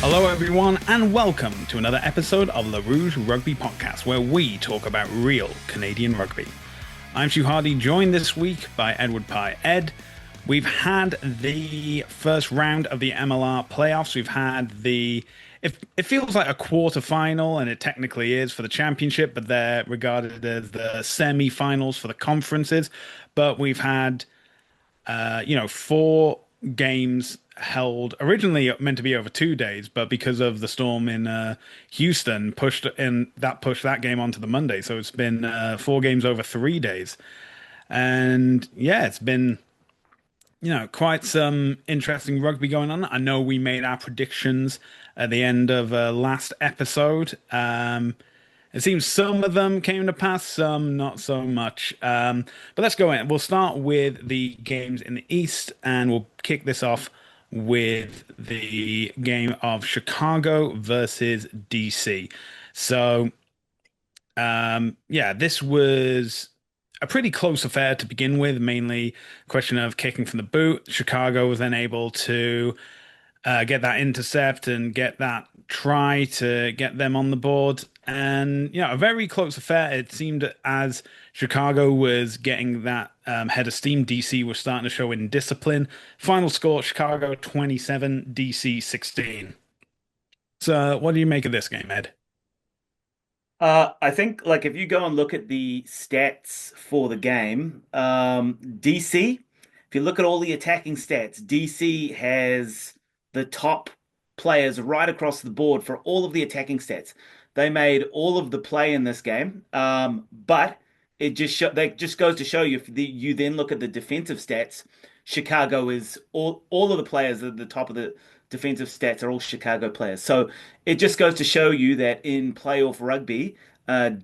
Hello, everyone, and welcome to another episode of the Rouge Rugby podcast, where we talk about real Canadian rugby. I'm Stu Hardy, joined this week by Edward Pie Ed. We've had the first round of the MLR playoffs. We've had it feels like a quarter-final, and it technically is for the championship, but they're regarded as the semi-finals for the conferences. But we've had four games held originally meant to be over 2 days, but because of the storm in Houston, pushed that game onto the Monday. So it's been four games over 3 days, and yeah, it's been quite some interesting rugby going on. I know we made our predictions at the end of last episode. It seems some of them came to pass, some not so much. But let's go in. We'll start with the games in the East, and we'll kick this off with the game of Chicago versus DC. So, this was a pretty close affair to begin with, mainly a question of kicking from the boot. Chicago was then able to get that intercept and get that try to get them on the board. And, a very close affair. It seemed as Chicago was getting that head of steam, DC was starting to show indiscipline. Final score, Chicago 27, DC 16. So, what do you make of this game, Ed? I think like if you go and look at the stats for the game, DC, if you look at all the attacking stats, DC has the top players right across the board for all of the attacking stats. They made all of the play in this game, but that just goes to show you if you then look at the defensive stats, Chicago is all of the players at the top of the defensive stats are all Chicago players. So it just goes to show you that in playoff rugby,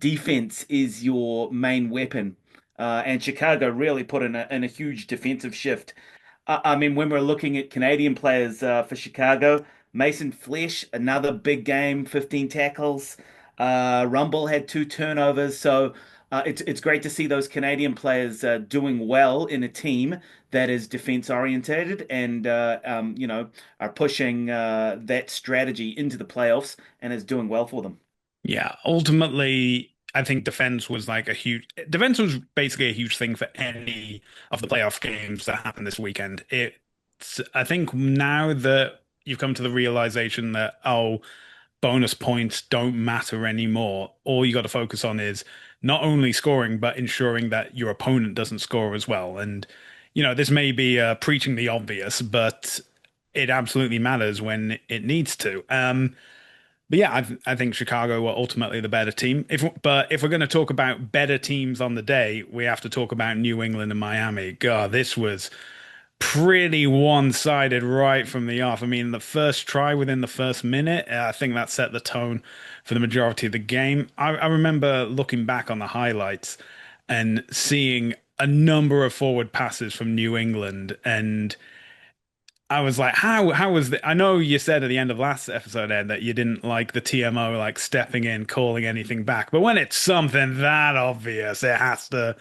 defense is your main weapon. And Chicago really put in a huge defensive shift. I mean, when we're looking at Canadian players for Chicago, Mason Flesh, another big game, 15 tackles. Rumble had two turnovers. So it's great to see those Canadian players doing well in a team that is defense orientated and are pushing that strategy into the playoffs and is doing well for them. Yeah, ultimately, I think defense was basically a huge thing for any of the playoff games that happened this weekend. I think now that you've come to the realization that, bonus points don't matter anymore. All you got to focus on is not only scoring, but ensuring that your opponent doesn't score as well. And, this may be preaching the obvious, but it absolutely matters when it needs to. But yeah, I think Chicago were ultimately the better team. But if we're going to talk about better teams on the day, we have to talk about New England and Miami. God, this was pretty one-sided right from the off. I mean, the first try within the first minute, I think that set the tone for the majority of the game. I remember looking back on the highlights and seeing a number of forward passes from New England, and I was like, how was the? I know you said at the end of last episode, Ed, that you didn't like the TMO like stepping in, calling anything back. But when it's something that obvious, it has to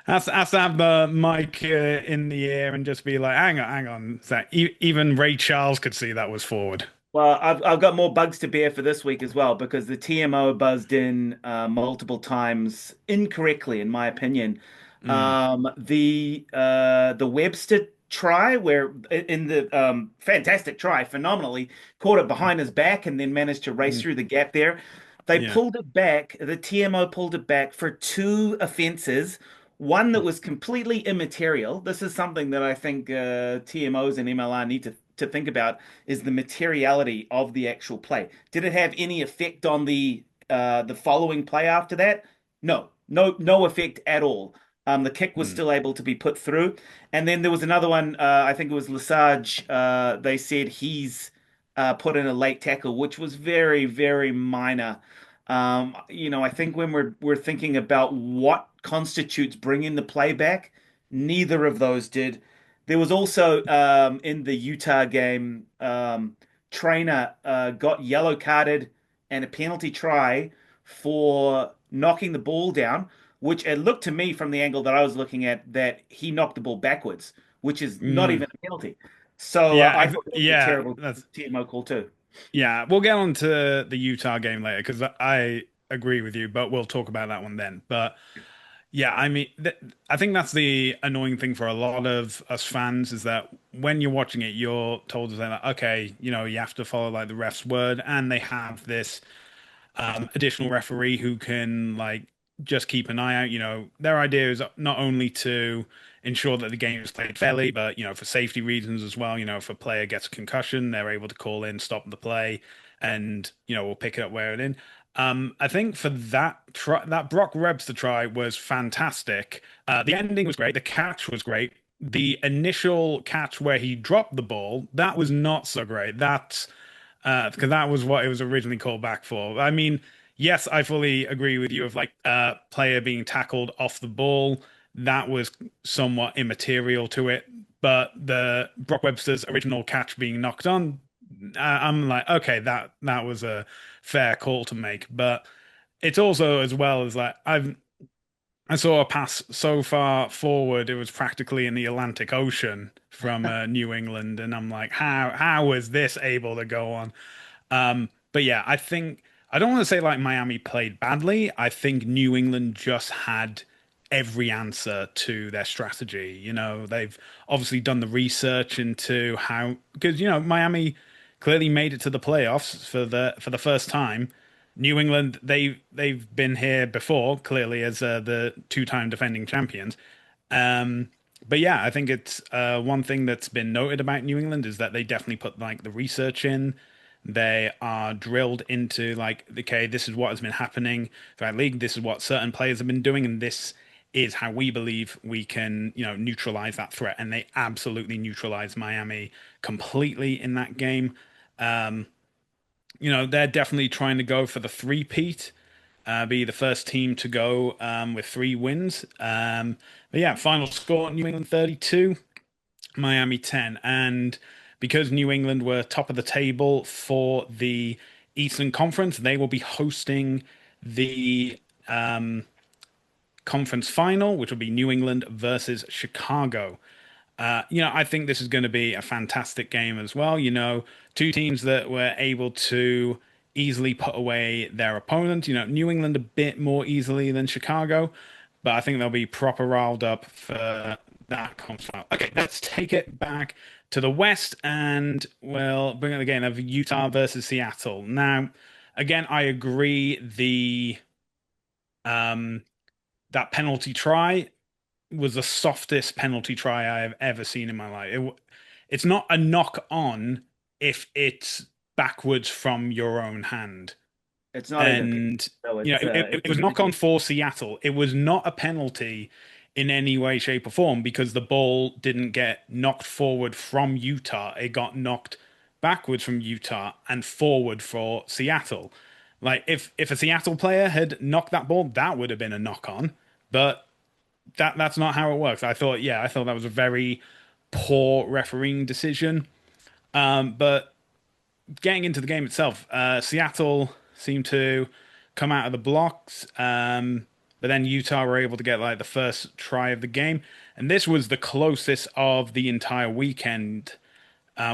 have the mic in the air and just be like, hang on. Even Ray Charles could see that was forward. Well, I've got more bugs to bear for this week as well because the TMO buzzed in multiple times incorrectly, in my opinion. Mm, The Webster try, where in the fantastic try, phenomenally caught it behind his back and then managed to race mm, through the gap there. They yeah. pulled it back. The TMO pulled it back for two offenses. One that was completely immaterial. This is something that I think TMOs and MLR need to think about is the materiality of the actual play. Did it have any effect on the following play after that? No, no effect at all. The kick was Mm, still able to be put through, and then there was another one. I think it was Lesage. They said he's put in a late tackle, which was very, very minor. I think when we're thinking about what constitutes bringing the play back, neither of those did. There was also in the Utah game, trainer got yellow carded and a penalty try for knocking the ball down, which it looked to me from the angle that I was looking at that he knocked the ball backwards, which is not mm. even a penalty. So Yeah, I thought that was a yeah, terrible TMO call too. Yeah, we'll get on to the Utah game later because I agree with you, but we'll talk about that one then. But yeah, I mean, I think that's the annoying thing for a lot of us fans is that when you're watching it, you're told to say, like, okay, you have to follow like the ref's word, and they have this additional referee who can like just keep an eye out. Their idea is not only to ensure that the game is played fairly, but for safety reasons as well. If a player gets a concussion, they're able to call in, stop the play, and we'll pick it up where it in. I think for that Brock Webster try was fantastic. The ending was great. The catch was great. The initial catch where he dropped the ball, that was not so great. Because that was what it was originally called back for. I mean, yes, I fully agree with you of like player being tackled off the ball. That was somewhat immaterial to it, but the Brock Webster's original catch being knocked on, I'm like, okay, that was a fair call to make. But it's also as well as like I saw a pass so far forward, it was practically in the Atlantic Ocean from New England, and I'm like, how was this able to go on? But yeah, I don't want to say like Miami played badly. I think New England just had every answer to their strategy. They've obviously done the research into how because Miami clearly made it to the playoffs for the first time. New England, they've been here before, clearly as the two-time defending champions. Um, but yeah, I think it's one thing that's been noted about New England is that they definitely put like the research in. They are drilled into like, okay, this is what has been happening throughout the league. This is what certain players have been doing, and this is how we believe we can, neutralize that threat. And they absolutely neutralized Miami completely in that game. Um, they're definitely trying to go for the three-peat, be the first team to go with 3 wins. But yeah, final score New England 32, Miami 10. And because New England were top of the table for the Eastern Conference, they will be hosting the conference final, which will be New England versus Chicago. I think this is going to be a fantastic game as well. Two teams that were able to easily put away their opponent. New England a bit more easily than Chicago, but I think they'll be proper riled up for that conference. Okay, let's take it back to the West and we'll bring it again of Utah versus Seattle. Now, again, I agree um that penalty try was the softest penalty try I have ever seen in my life. It's not a knock on if it's backwards from your own hand. It's not even penalty, And, though. It's it was knock on for Seattle. It was not a penalty in any way, shape, or form because the ball didn't get knocked forward from Utah. It got knocked backwards from Utah and forward for Seattle. Like if a Seattle player had knocked that ball, that would have been a knock on. But that's not how it works. I thought that was a very poor refereeing decision. But getting into the game itself, Seattle seemed to come out of the blocks, but then Utah were able to get like the first try of the game, and this was the closest of the entire weekend,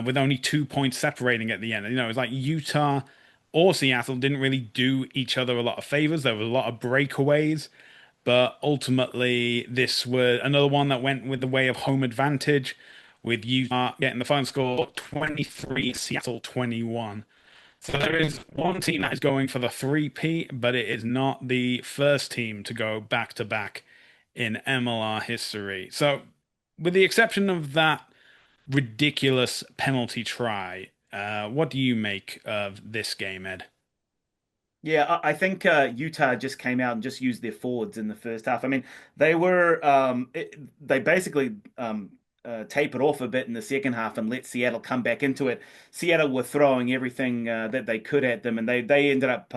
with only 2 points separating at the end. It was like Utah or Seattle didn't really do each other a lot of favors. There was a lot of breakaways. But ultimately, this was another one that went with the way of home advantage, with Utah getting the final score 23, Seattle 21. So there is one team that is going for the three-peat, but it is not the first team to go back to back in MLR history. So, with the exception of that ridiculous penalty try, what do you make of this game, Ed? Yeah, I think Utah just came out and just used their forwards in the first half. I mean, they were they basically tapered off a bit in the second half and let Seattle come back into it. Seattle were throwing everything that they could at them, and they ended up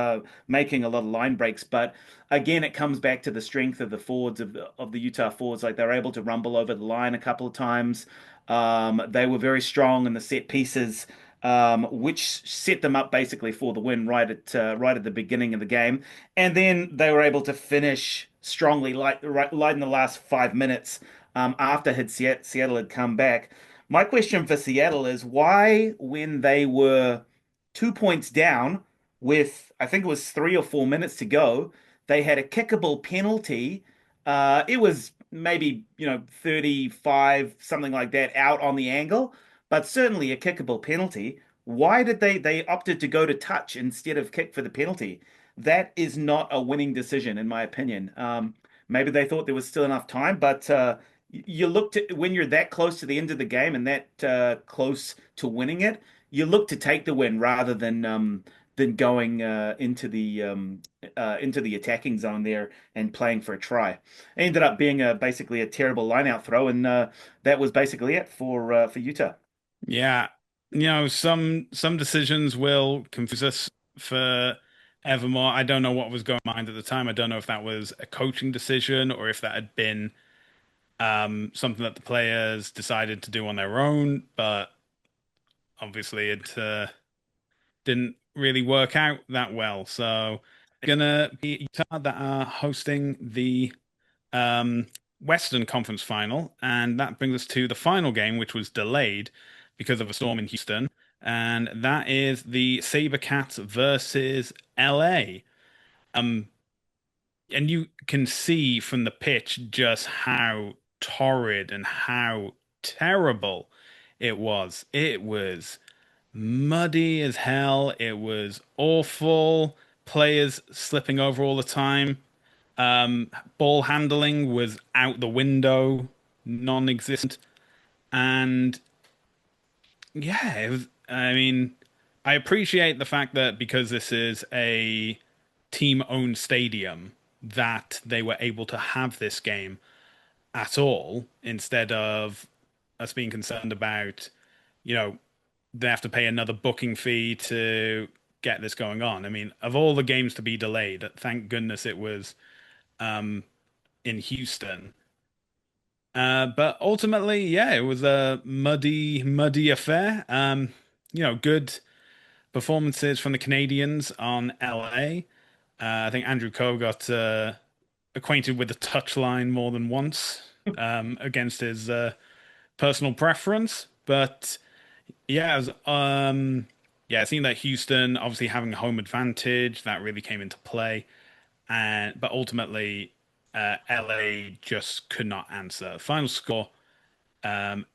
making a lot of line breaks. But again, it comes back to the strength of the forwards of the Utah forwards. Like they're able to rumble over the line a couple of times. They were very strong in the set pieces, which set them up basically for the win right at the beginning of the game. And then they were able to finish strongly, like right in the last 5 minutes, after Seattle had come back. My question for Seattle is why, when they were 2 points down with, I think it was 3 or 4 minutes to go. They had a kickable penalty. It was maybe, 35, something like that, out on the angle, but certainly a kickable penalty. Why did they opted to go to touch instead of kick for the penalty? That is not a winning decision, in my opinion. Maybe they thought there was still enough time, but you look to when you're that close to the end of the game and that close to winning it, you look to take the win rather than going into the attacking zone there and playing for a try. It ended up being basically a terrible line-out throw, and that was basically it for Utah. Yeah, some decisions will confuse us for evermore. I don't know what was going on mind at the time. I don't know if that was a coaching decision or if that had been something that the players decided to do on their own, but obviously it didn't really work out that well. So it's gonna be Utah that are hosting the um, Western Conference final, and that brings us to the final game, which was delayed because of a storm in Houston, and that is the SaberCats versus LA. Um, and you can see from the pitch just how torrid and how terrible it was. It was muddy as hell. It was awful. Players slipping over all the time. Ball handling was out the window, non-existent. And yeah, I mean, I appreciate the fact that because this is a team-owned stadium, that they were able to have this game at all instead of us being concerned about, you know, they have to pay another booking fee to get this going on. I mean, of all the games to be delayed, thank goodness it was in Houston. But ultimately, yeah, it was a muddy affair. Good performances from the Canadians on LA. I think Andrew Coe got acquainted with the touchline more than once against his personal preference. But yeah, it seemed that Houston obviously having a home advantage that really came into play, and but ultimately, LA just could not answer. Final score: um,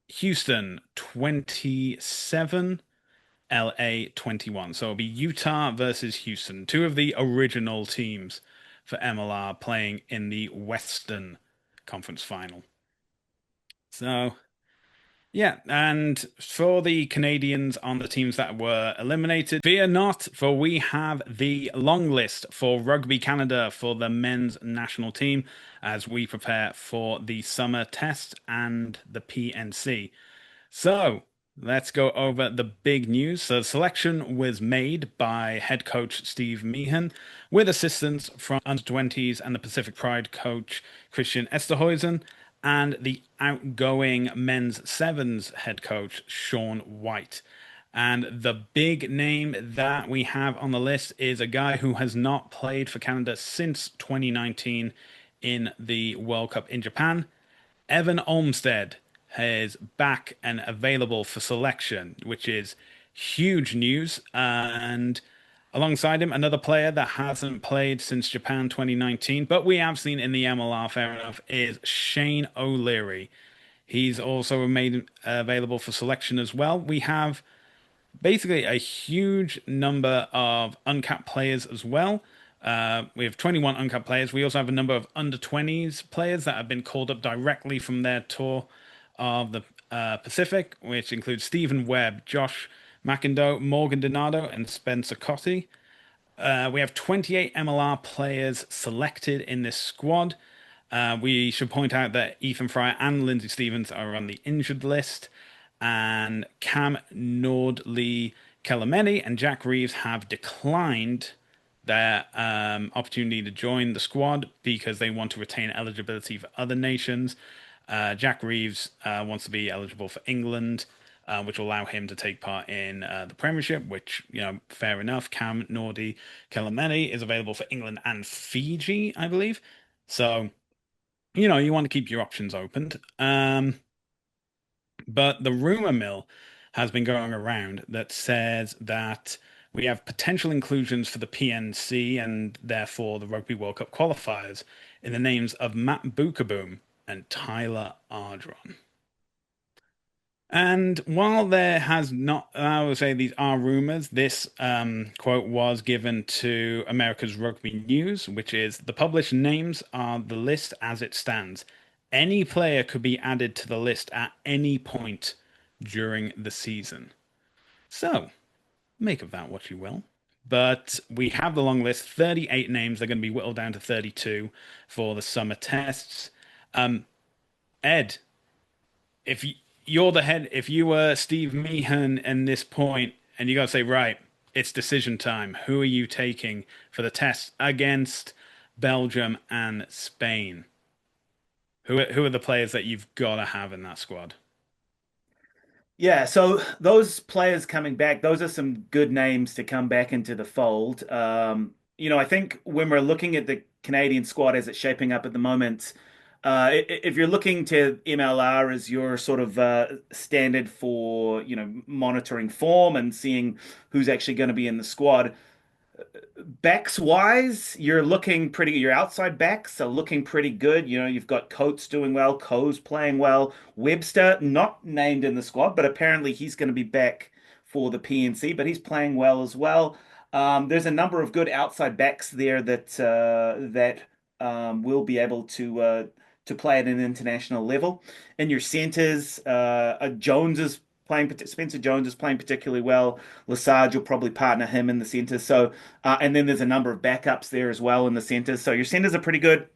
Houston 27, LA 21. So it'll be Utah versus Houston, two of the original teams for MLR playing in the Western Conference Final. So yeah, and for the Canadians on the teams that were eliminated, fear not, for we have the long list for Rugby Canada for the men's national team as we prepare for the summer test and the PNC. So let's go over the big news. So the selection was made by head coach Steve Meehan with assistance from under 20s and the Pacific Pride coach Christian Esterhuizen and the outgoing men's sevens head coach Sean White. And the big name that we have on the list is a guy who has not played for Canada since 2019 in the World Cup in Japan. Evan Olmstead is back and available for selection, which is huge news. And alongside him, another player that hasn't played since Japan 2019, but we have seen in the MLR, fair enough, is Shane O'Leary. He's also made available for selection as well. We have basically a huge number of uncapped players as well. We have 21 uncapped players. We also have a number of under 20s players that have been called up directly from their tour of the Pacific, which includes Stephen Webb, Josh McIndoe, Morgan Donato, and Spencer Cotti. We have 28 MLR players selected in this squad. We should point out that Ethan Fryer and Lindsay Stevens are on the injured list, and Cam Nordley Kelemeni and Jack Reeves have declined their opportunity to join the squad because they want to retain eligibility for other nations. Jack Reeves wants to be eligible for England, which will allow him to take part in the Premiership, which, fair enough. Cam Nordi Kelemeni is available for England and Fiji, I believe. So, you want to keep your options open. But the rumor mill has been going around that says that we have potential inclusions for the PNC and therefore the Rugby World Cup qualifiers in the names of Matt Bukaboom and Tyler Ardron. And while there has not, I would say these are rumors, this quote was given to America's Rugby News, which is the published names are the list as it stands. Any player could be added to the list at any point during the season. So, make of that what you will. But we have the long list, 38 names. They're going to be whittled down to 32 for the summer tests. Um, Ed, if you're the head, if you were Steve Meehan in this point, and you got to say, right, it's decision time. Who are you taking for the test against Belgium and Spain? Who are the players that you've got to have in that squad? Yeah, so those players coming back, those are some good names to come back into the fold. I think when we're looking at the Canadian squad as it's shaping up at the moment, if you're looking to MLR as your sort of standard for, monitoring form and seeing who's actually going to be in the squad, backs wise, your outside backs are looking pretty good. You've got Coates doing well, Coe's playing well, Webster not named in the squad, but apparently he's going to be back for the PNC, but he's playing well as well. There's a number of good outside backs there that will be able to play at an international level. In your centers, Spencer Jones is playing particularly well. Lesage will probably partner him in the centre. So, and then there's a number of backups there as well in the centres. So your centres are pretty good.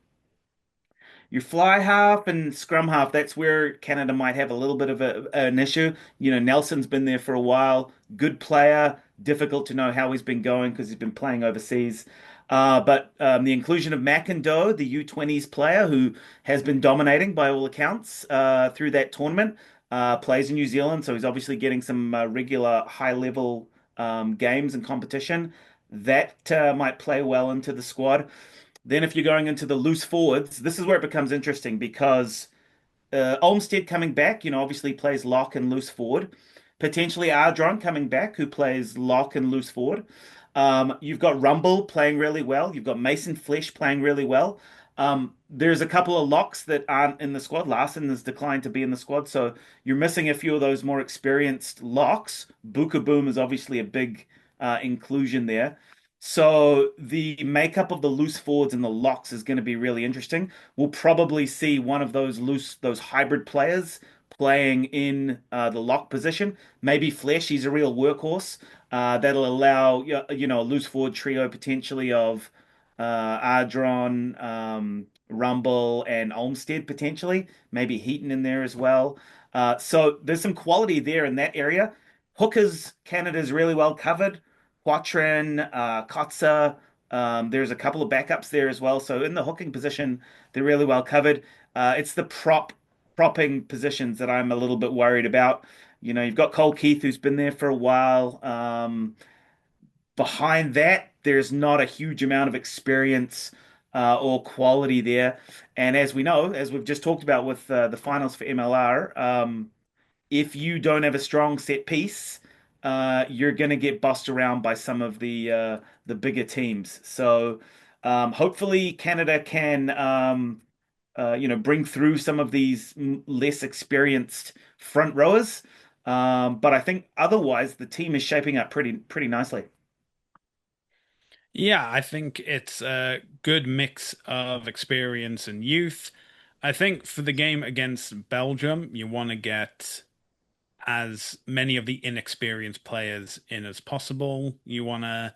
Your fly half and scrum half, that's where Canada might have a little bit of an issue. Nelson's been there for a while, good player, difficult to know how he's been going because he's been playing overseas. But the inclusion of McIndoe, the U20s player who has been dominating by all accounts through that tournament, plays in New Zealand, so he's obviously getting some regular high level games and competition. That might play well into the squad. Then if you're going into the loose forwards, this is where it becomes interesting because Olmstead coming back, obviously plays lock and loose forward. Potentially Ardron coming back, who plays lock and loose forward. You've got Rumble playing really well. You've got Mason Flesh playing really well. There's a couple of locks that aren't in the squad. Larson has declined to be in the squad, so you're missing a few of those more experienced locks. Booker Boom is obviously a big inclusion there. So the makeup of the loose forwards and the locks is going to be really interesting. We'll probably see one of those hybrid players playing in the lock position. Maybe Flesh, he's a real workhorse. That'll allow a loose forward trio potentially of Ardron, Rumble, and Olmstead potentially. Maybe Heaton in there as well. So there's some quality there in that area. Hookers, Canada's really well covered. Quatrin, Kotza. There's a couple of backups there as well. So in the hooking position, they're really well covered. It's the propping positions that I'm a little bit worried about. You've got Cole Keith, who's been there for a while. Behind that, there's not a huge amount of experience or quality there. And as we know, as we've just talked about with the finals for MLR, if you don't have a strong set piece, you're going to get bossed around by some of the bigger teams. So hopefully Canada can bring through some of these less experienced front rowers. But I think otherwise the team is shaping up pretty nicely. Yeah, I think it's a good mix of experience and youth. I think for the game against Belgium, you want to get as many of the inexperienced players in as possible. You want to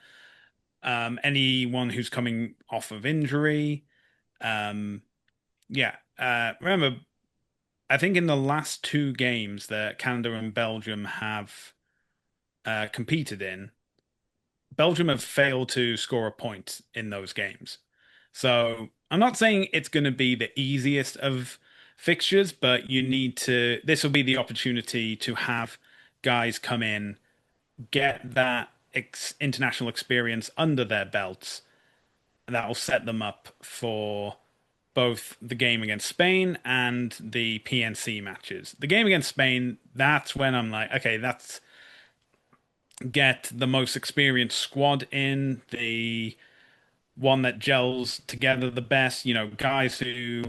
anyone who's coming off of injury. Um, yeah, remember, I think in the last two games that Canada and Belgium have competed in, Belgium have failed to score a point in those games. So I'm not saying it's going to be the easiest of fixtures, but you need to. This will be the opportunity to have guys come in, get that international experience under their belts, and that will set them up for both the game against Spain and the PNC matches. The game against Spain, that's when I'm like, okay, that's get the most experienced squad in, the one that gels together the best, guys who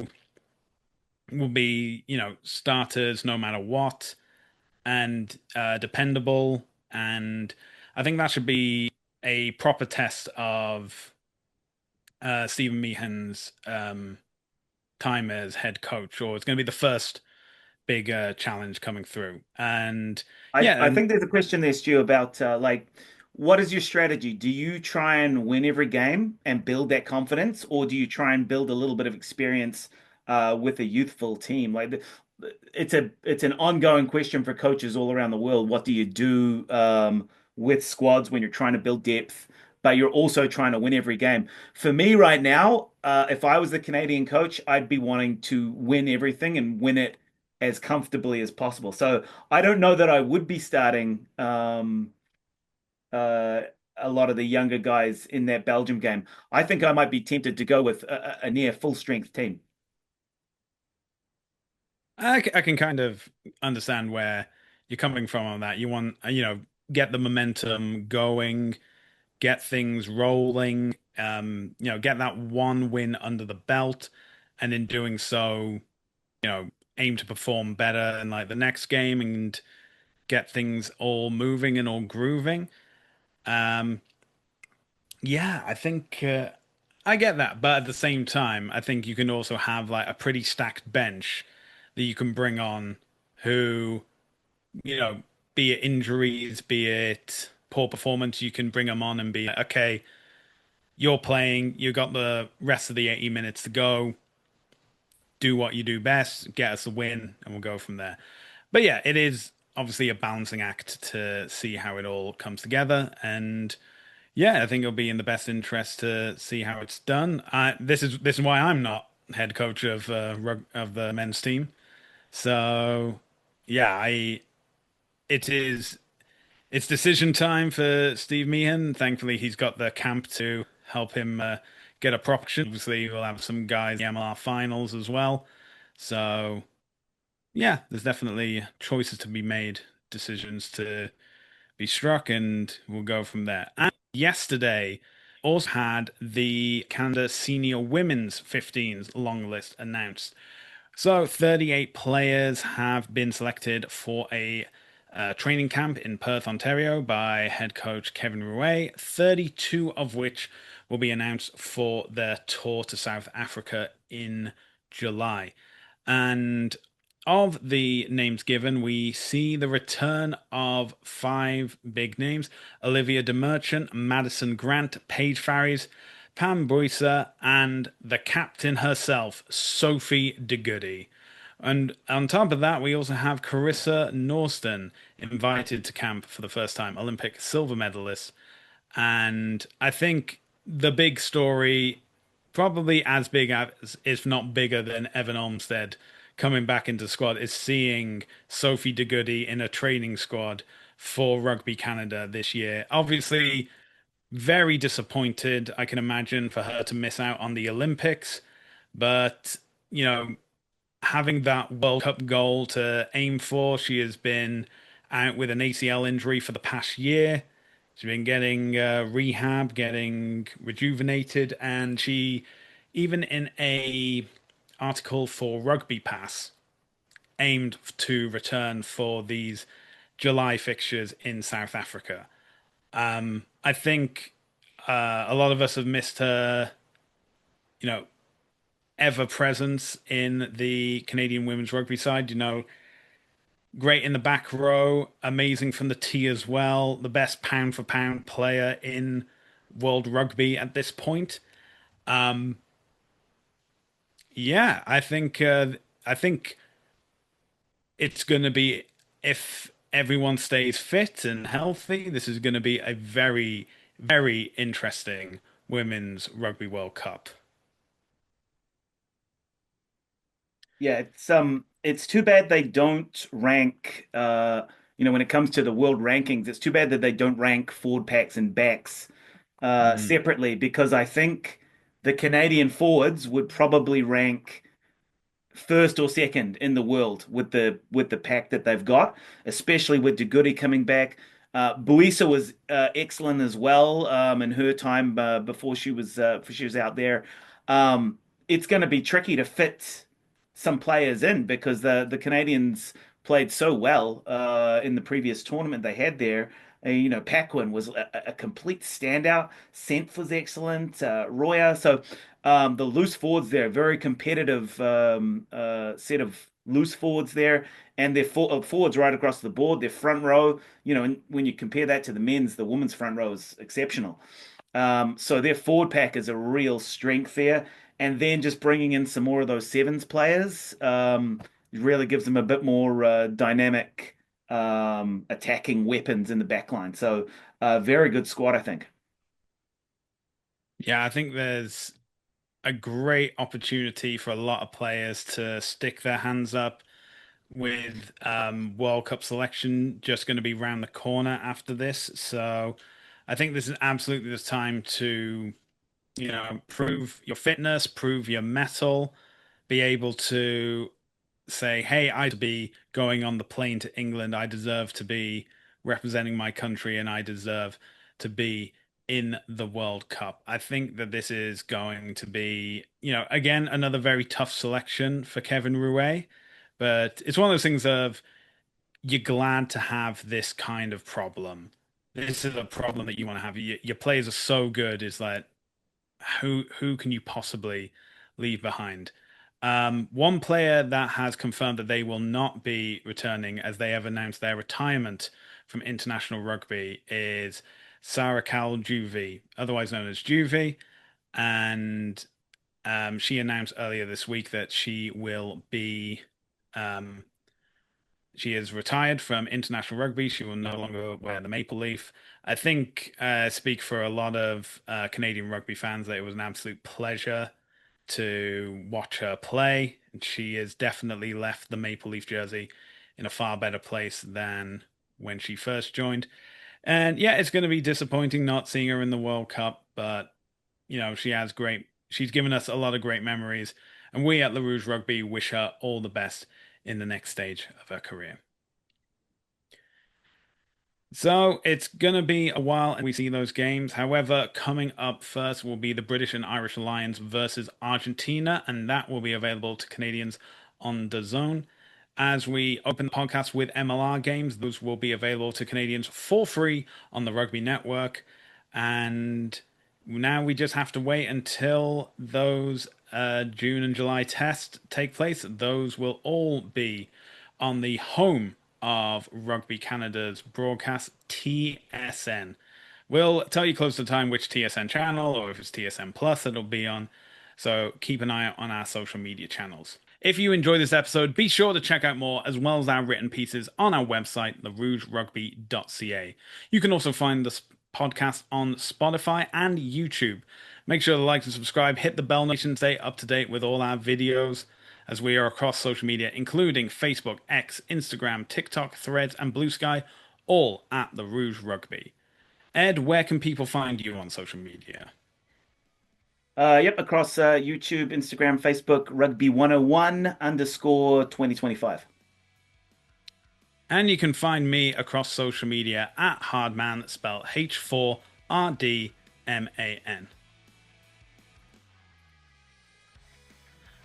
will be, starters no matter what and dependable. And I think that should be a proper test of Stephen Meehan's time as head coach, or it's going to be the first big challenge coming through. And yeah, I and think there's a question there, Stu, about like what is your strategy? Do you try and win every game and build that confidence, or do you try and build a little bit of experience with a youthful team? It's an ongoing question for coaches all around the world. What do you do with squads when you're trying to build depth, but you're also trying to win every game? For me right now, if I was the Canadian coach, I'd be wanting to win everything and win it as comfortably as possible. So I don't know that I would be starting uh, a lot of the younger guys in that Belgium game. I think I might be tempted to go with a near full strength team. I can kind of understand where you're coming from on that. You want, get the momentum going, get things rolling, get that one win under the belt, and in doing so, aim to perform better in like the next game and get things all moving and all grooving. Um, yeah, I think I get that, but at the same time, I think you can also have like a pretty stacked bench that you can bring on who, you know, be it injuries, be it poor performance, you can bring them on and be like, okay, you're playing, you got the rest of the 80 minutes to go, do what you do best, get us a win, and we'll go from there. But yeah, it is obviously a balancing act to see how it all comes together. And yeah, I think it'll be in the best interest to see how it's done. This is why I'm not head coach of of the men's team. So yeah, I it is it's decision time for Steve Meehan. Thankfully, he's got the camp to help him get a proper option. Obviously, we'll have some guys in the MLR finals as well. So yeah, there's definitely choices to be made, decisions to be struck, and we'll go from there. And yesterday also had the Canada Senior Women's 15s long list announced. So 38 players have been selected for a training camp in Perth, Ontario by head coach Kevin Rouet, 32 of which will be announced for their tour to South Africa in July. And of the names given, we see the return of five big names: Olivia de Merchant, Madison Grant, Paige Farries, Pam Boycer, and the captain herself, Sophie de Goede. And on top of that, we also have Carissa Norston invited to camp for the first time, Olympic silver medalist. And I think the big story, probably as big as, if not bigger than Evan Olmstead coming back into the squad, is seeing Sophie de Goede in a training squad for Rugby Canada this year. Obviously, very disappointed, I can imagine, for her to miss out on the Olympics. But, you know, having that World Cup goal to aim for, she has been out with an ACL injury for the past year. She's been getting rehab, getting rejuvenated, and she, even in a article for Rugby Pass, aimed to return for these July fixtures in South Africa. I think a lot of us have missed her, you know, ever presence in the Canadian women's rugby side. Great in the back row, amazing from the tee as well. The best pound for pound player in world rugby at this point. Um, yeah, I think it's going to be, if everyone stays fit and healthy, this is going to be a very, very interesting Women's Rugby World Cup. Yeah, it's too bad they don't rank when it comes to the world rankings, it's too bad that they don't rank forward packs and backs Mm. separately because I think the Canadian forwards would probably rank first or second in the world with the pack that they've got, especially with De Goede coming back. Buisa was excellent as well in her time before she was out there. It's going to be tricky to fit some players in because the Canadians played so well in the previous tournament they had there. Paquin was a complete standout. Senf was excellent. Roya. So the loose forwards there, very competitive set of loose forwards there, and their forwards right across the board. Their front row, and when you compare that to the men's, the women's front row is exceptional. So their forward pack is a real strength there, and then just bringing in some more of those sevens players really gives them a bit more dynamic attacking weapons in the back line. So very good squad, I think. Yeah, I think there's a great opportunity for a lot of players to stick their hands up with World Cup selection just going to be round the corner after this. So I think this is absolutely the time to, prove your fitness, prove your mettle, be able to say, hey, I'd be going on the plane to England. I deserve to be representing my country and I deserve to be in the World Cup. I think that this is going to be, again, another very tough selection for Kevin Rouet. But it's one of those things of you're glad to have this kind of problem. This is a problem that you want to have. Your players are so good. Is like who can you possibly leave behind? One player that has confirmed that they will not be returning as they have announced their retirement from international rugby is Sarah Cal Juvie, otherwise known as Juvie, and she announced earlier this week that um, she is retired from international rugby. She will no longer wear the maple leaf. I think speak for a lot of Canadian rugby fans that it was an absolute pleasure to watch her play. She has definitely left the maple leaf jersey in a far better place than when she first joined. And yeah, it's going to be disappointing not seeing her in the World Cup, but she's given us a lot of great memories, and we at the Rouge Rugby wish her all the best in the next stage of her career. So it's going to be a while and we see those games. However, coming up first will be the British and Irish Lions versus Argentina, and that will be available to Canadians on the Zone. As we open the podcast with MLR games, those will be available to Canadians for free on the Rugby Network. And now we just have to wait until those June and July tests take place. Those will all be on the home of Rugby Canada's broadcast, TSN. We'll tell you close to the time which TSN channel or if it's TSN Plus it'll be on. So keep an eye out on our social media channels. If you enjoyed this episode, be sure to check out more as well as our written pieces on our website, therougerugby.ca. You can also find this podcast on Spotify and YouTube. Make sure to like and subscribe, hit the bell notification, stay up to date with all our videos as we are across social media, including Facebook, X, Instagram, TikTok, Threads, and Blue Sky, all at the Rouge Rugby. Ed, where can people find you on social media? Yep, across YouTube, Instagram, Facebook, Rugby 101 underscore 2025. And you can find me across social media at Hardman, spelled H4RDMAN.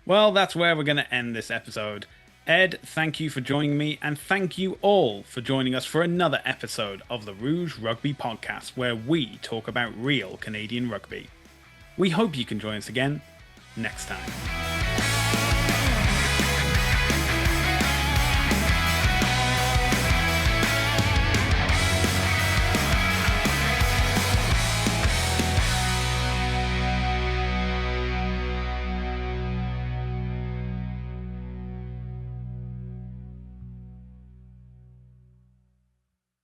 Well, that's where we're going to end this episode. Ed, thank you for joining me, and thank you all for joining us for another episode of the Rouge Rugby podcast, where we talk about real Canadian rugby. We hope you can join us again next time.